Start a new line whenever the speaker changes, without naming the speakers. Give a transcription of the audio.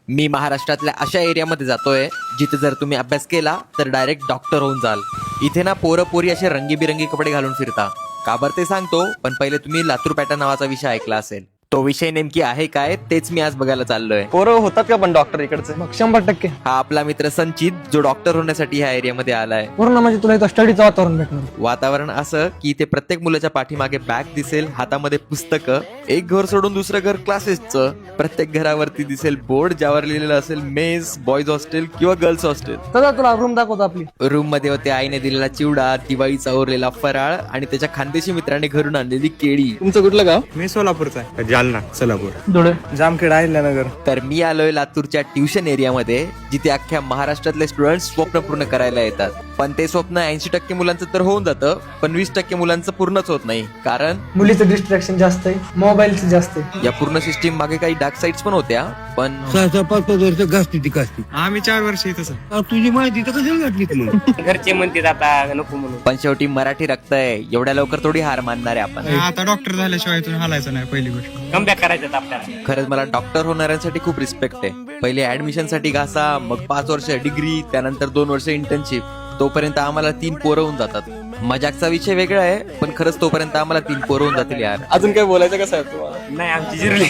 मी महाराष्ट्रातल्या अशा एरियामध्ये जातोय जिथे जर तुम्ही अभ्यास केला तर डायरेक्ट डॉक्टर होऊन जाल. इथे ना पोरं पोरी असे रंगीबिरंगी कपडे घालून फिरता. का बरं ते सांगतो, पण पहिले तुम्ही लातूर पॅटर्न नावाचा विषय ऐकला असेल. तो विषय नेमकी आहे काय तेच मी आज बघायला चाललोय.
पोरं होतात का पण डॉक्टर इकडचे?
मग 100%.
हा आपला मित्र संचित, जो डॉक्टर होण्यासाठी ह्या एरियामध्ये आलाय.
पूर्ण म्हणजे तुला इथं स्टडीचं वातावरण भेटणार.
वातावरण असं की इथे प्रत्येक मुलाच्या पाठीमागे बॅग दिसेल, हातामध्ये पुस्तकं, एक घर सोडून दुसरं घर क्लासेसचं. प्रत्येक घरावरती दिसेल बोर्ड ज्यावर लिहिलेलं असेल मेस, बॉईज हॉस्टेल किंवा गर्ल्स हॉस्टेल.
तर तुला रूम दाखवतो आपली.
रूम मध्ये होते आईने दिलेला चिवडा, दिवाळीचा ओरलेला फराळ आणि त्याच्या खानदेशी मित्राने घरून आणलेली केळी.
तुमचं कुठलं गाव?
मी सोलापूरचा आहे. जालना, सोलापूर.
धुळे.
जामखेड, अहिल्यानगर.
तर मी आलोय लातूरच्या ट्युशन एरियामध्ये, जिथे अख्ख्या महाराष्ट्रातले स्टुडंट स्वप्न पूर्ण करायला येतात. पण ते स्वप्न 80% मुलांचं तर होऊन जातं, पण 20% मुलांचं पूर्णच होत नाही. कारण
मुलीचं डिस्ट्रॅक्शन जास्त आहे, मोबाईलचं जास्त आहे.
या पूर्ण सिस्टीम मागे काही डार्क साईड्स पण होत्या. पण
6-5 वर्ष घासती ती घासती.
आम्ही 4 वर्ष इथंच.
तुझी माहिती तर कशाला घातली तुम्ही?
घरचे म्हणते आता नको म्हणून.
पण शेवटी मराठी रक्त आहे, एवढ्या लवकर थोडी हार मानणार आहे आपण.
आता डॉक्टर झाल्याशिवाय इथून हलायचं नाही, पहिली गोष्ट.
कमबॅक करायचं आपल्याला.
खरंच मला डॉक्टर होणाऱ्यांसाठी खूप रिस्पेक्ट आहे. पहिले ऍडमिशन साठी घासा, मग 5 वर्ष डिग्री, त्यानंतर 2 वर्ष इंटर्नशिप. तोपर्यंत आम्हाला 3 पोरं होऊन जातात. मजाकचा विषय वेगळा आहे, पण खरंच तोपर्यंत आम्हाला 3 पोरं होऊन जातील यार.
अजून काय बोलायचं कसं आहे तुम्हाला?
नाही आमची जिरली.